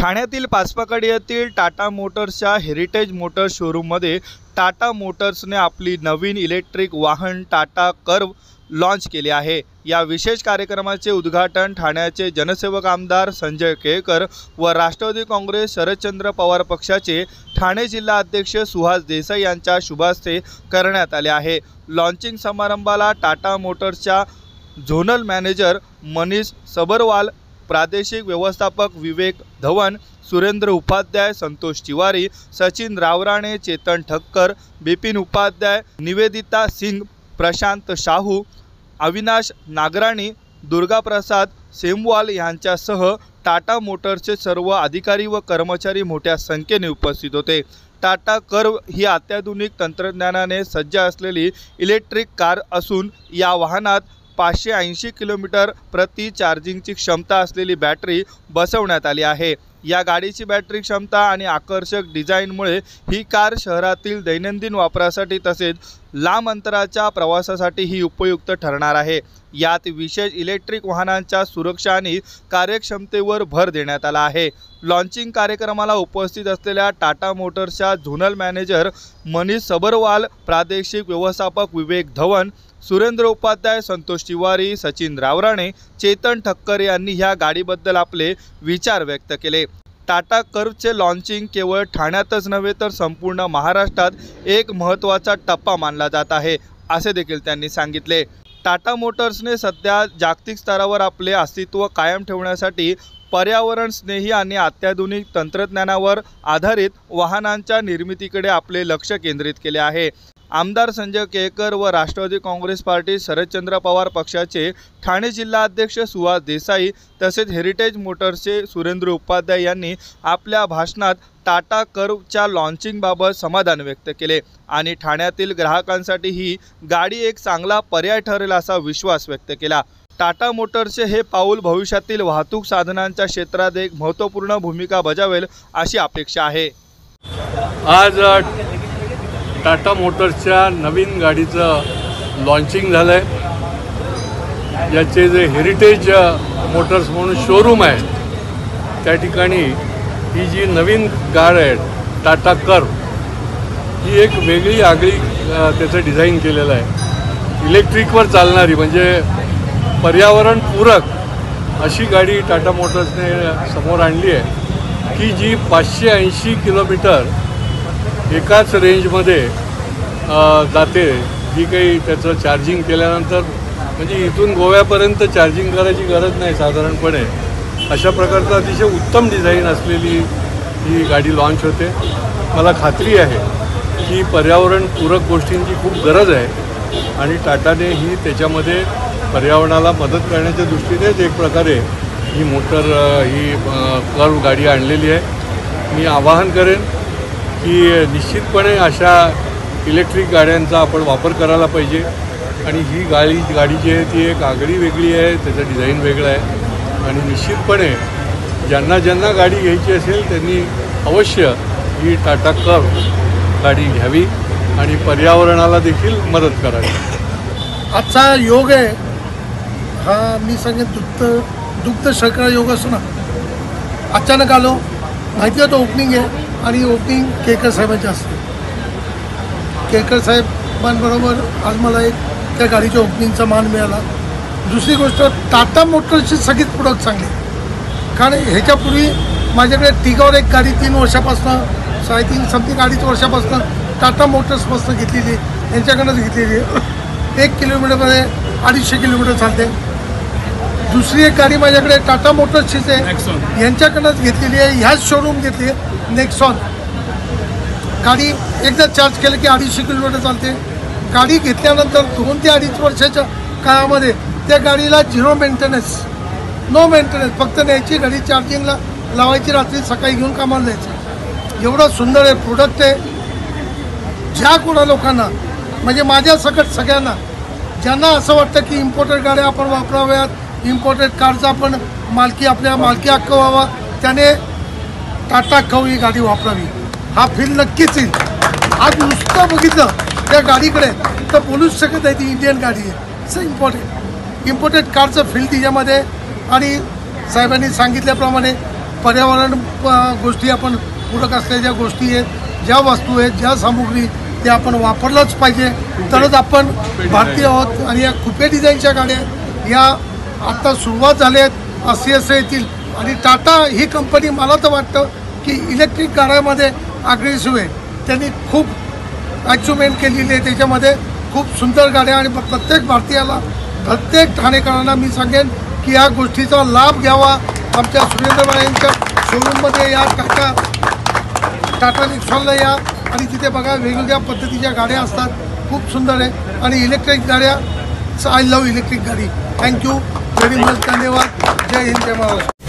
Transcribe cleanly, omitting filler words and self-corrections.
ठाण्यातील पाचपाकडी येथील टाटा मोटर्सच्या हेरिटेज मोटर शोरूममध्ये टाटा मोटर्सने आपली नवीन इलेक्ट्रिक वाहन टाटा कर्व लॉन्च केले आहे। या विशेष कार्यक्रमाचे उद्घाटन ठाण्याचे जनसेवक आमदार संजय केळकर व राष्ट्रवादी काँग्रेस शरदचंद्र पवार पक्षाचे ठाणे जिल्हा अध्यक्ष सुहास देसाई यांच्या शुभ हस्ते करण्यात आले आहे। लॉन्चिंग समारंभाला टाटा मोटर्सच्या झोनल मॅनेजर मनीष सबरवाल, प्रादेशिक व्यवस्थापक विवेक धवन, सुरेंद्र उपाध्याय, संतोष तिवारी, सचिन रावराणे, चेतन ठक्कर, बिपिन उपाध्याय, निवेदिता सिंग, प्रशांत शाहू, अविनाश नागराणी, दुर्गा प्रसाद सेमवाल यांच्यासह टाटा मोटर्सचे सर्व अधिकारी व कर्मचारी मोठ्या संख्येने उपस्थित होते। टाटा कर्व ही अत्याधुनिक तंत्रज्ञानाने सज्ज असलेली इलेक्ट्रिक कार असून या वाहनात 580 किलोमीटर प्रति चार्जिंगची क्षमता असलेली बॅटरी बसवण्यात आली आहे। या गाडीची बॅटरी क्षमता आणि आकर्षक डिझाईनमुळे ही कार शहरातील दैनंदिन वापरासाठी तसेच लांब अंतराच्या प्रवासासाठी ही उपयुक्त ठरणार आहे। यात विशेष इलेक्ट्रिक वाहनांच्या सुरक्षा आणि कार्यक्षमतेवर भर देण्यात आला आहे। लॉन्चिंग कार्यक्रमाला उपस्थित असलेल्या टाटा मोटर्सच्या झोनल मॅनेजर मनीष सबरवाल, प्रादेशिक व्यवस्थापक विवेक धवन, सुरेंद्र उपाध्याय, संतोष तिवारी, सचिन रावराणे, चेतन ठक्कर यांनी ह्या गाडीबद्दल आपले विचार व्यक्त केले। टाटा कर्वचे लॉन्चिंग केवळ ठाण्यातच नव्हे तर संपूर्ण महाराष्ट्रात एक महत्त्वाचा टप्पा मानला जात आहे, असे देखील त्यांनी सांगितले। टाटा मोटर्सने सध्या जागतिक स्तरावर आपले अस्तित्व कायम ठेवण्यासाठी पर्यावरण स्नेही आणि अत्याधुनिक तंत्रज्ञानावर आधारित वाहनांच्या निर्मितीकडे आपले लक्ष केंद्रित केले आहे। आमदार संजय केळकर व राष्ट्रवादी काँग्रेस पार्टी शरदचंद्र पवार पक्षाचे ठाणे जिल्हा अध्यक्ष सुहास देसाई तसेच हेरिटेज मोटर्सचे सुरेंद्र उपाध्याय यांनी आपल्या भाषणात टाटा कर्वच्या लॉन्चिंगबाबत समाधान व्यक्त केले आणि ठाण्यातील ग्राहकांसाठी ही गाडी एक चांगला पर्याय ठरेल असा विश्वास व्यक्त केला। टाटा मोटर्सचे हे पाऊल भविष्यातील वाहतूक साधनांच्या क्षेत्रात एक महत्त्वपूर्ण भूमिका बजावेल अशी अपेक्षा आहे। आज टाटा मोटर्सच्या नवीन गाडीचं लॉन्चिंग झालं आहे। याचे जे हेरिटेज मोटर्स म्हणून शोरूम आहे त्या ठिकाणी ही जी नवीन कार आहे टाटा कर्व ही एक वेगळी आगळी त्याचं डिझाईन केलेलं आहे। इलेक्ट्रिकवर चालणारी म्हणजे पर्यावरणपूरक अशी गाडी टाटा मोटर्सने समोर आणली आहे की जी 580 किलोमीटर एकाच रेंजमध्ये जाते। जी काही त्याचं चार्जिंग केल्यानंतर म्हणजे इथून गोव्यापर्यंत चार्जिंग करायची गरज नाही साधारणपणे, अशा प्रकारचं अतिशय उत्तम डिझाईन असलेली ही गाडी लॉन्च होते। मला खात्री आहे की पर्यावरणपूरक गोष्टींची खूप गरज आहे आणि टाटाने ही त्याच्यामध्ये पर्यावरणाला मदत करण्याच्या दृष्टीनेच एक प्रकारे ही कर्व गाडी आणलेली आहे। मी आवाहन करेन की निश्चितपणे अशा इलेक्ट्रिक गाड्यांचा आपण वापर करायला पाहिजे आणि ही गाडी जी आहे ती एक आगळी वेगळी आहे, त्याचं डिझाईन वेगळं आहे आणि निश्चितपणे ज्यांना गाडी घ्यायची असेल त्यांनी अवश्य ही टाटा कर्व गाडी घ्यावी आणि पर्यावरणाला देखील मदत करावी। आजचा योग आहे हा मी सांगेन दुग्ध शर्करा योग असतो ना। अचानक आलो, माहिती होतं ओपनिंग आहे आणि ओपनिंग केळकर साहेबांचे असते। केळकर साहेबांबरोबर आज मला एक त्या गाडीच्या ओपनिंगचा मान मिळाला। दुसरी गोष्ट टाटा मोटर्सची सगळीच प्रोडक्ट चांगली, कारण ह्याच्यापूर्वी माझ्याकडे टिगावर एक गाडी 3 वर्षापासून 3.5 समथिंग 2.5 वर्षापासून टाटा मोटर्सपासून घेतलेली, यांच्याकडनंच घेतलेली। 1 किलोमीटरमध्ये 250 किलोमीटर चालते। दुसरी एक गाडी माझ्याकडे टाटा मोटर्सचीच आहे, यांच्याकडनंच घेतलेली आहे, ह्याच शोरूम घेतली आहे नेक्सॉन। गाडी एकदा चार्ज केलं की 250 किलोमीटर चालते। गाडी घेतल्यानंतर 2 ते 2.5 वर्षाच्या काळामध्ये त्या गाडीला झिरो मेंटेनन्स, नो मेंटेनन्स, फक्त न्यायची गाडी चार्जिंगला लावायची, रात्री सकाळी घेऊन कामाला जायचं। एवढं सुंदर आहे प्रोडक्ट आहे। ज्या कोणा लोकांना म्हणजे माझ्या सकट सगळ्यांना ज्यांना असं वाटतं की इम्पोर्टेड गाड्या आपण वापराव्यात, इम्पोर्टेड कारचा आपण आपल्या मालकी हक्क व्हावा, त्याने टाटा कर्व ही गाडी वापरावी, हा फील नक्कीच येईल। आज नुसतं बघितलं त्या गाडीकडे तर बोलूच शकत नाही ती इंडियन गाडी आहे। असं इम्पोर्टेड कारचं फील तिच्यामध्ये आणि साहेबांनी सांगितल्याप्रमाणे पर्यावरण गोष्टी आपण पूरक असलेल्या गोष्टी आहेत, ज्या वस्तू आहेत, ज्या सामुग्री ते आपण वापरलंच पाहिजे, तरच आपण भारतीय आहोत. आणि या कुपे डिझाईनच्या गाड्या या आता सुरुवात झाल्या आहेत, असं येतील. आणि टाटा ही कंपनी मला तर वाटतं की इलेक्ट्रिक गाड्यामध्ये अग्रेसिव्ह आहे. त्यांनी खूप अचिव्हमेंट केलेली आहे त्याच्यामध्ये, खूप सुंदर गाड्या. आणि प्रत्येक भारतीयाला, प्रत्येक ठाणेकरांना मी सांगेन की या गोष्टीचा लाभ घ्यावा. आमच्या सुरेंद्रबाई यांच्या शोरूममध्ये या, टाटा नेक्सॉनला या आणि तिथे बघा वेगवेगळ्या पद्धतीच्या गाड्या असतात, खूप सुंदर आहे. आणि इलेक्ट्रिक गाड्या, आय लव्ह इलेक्ट्रिक गाडी. थँक्यू व्हेरी मच, धन्यवाद. जय हिंद, जय महाराष्ट्र.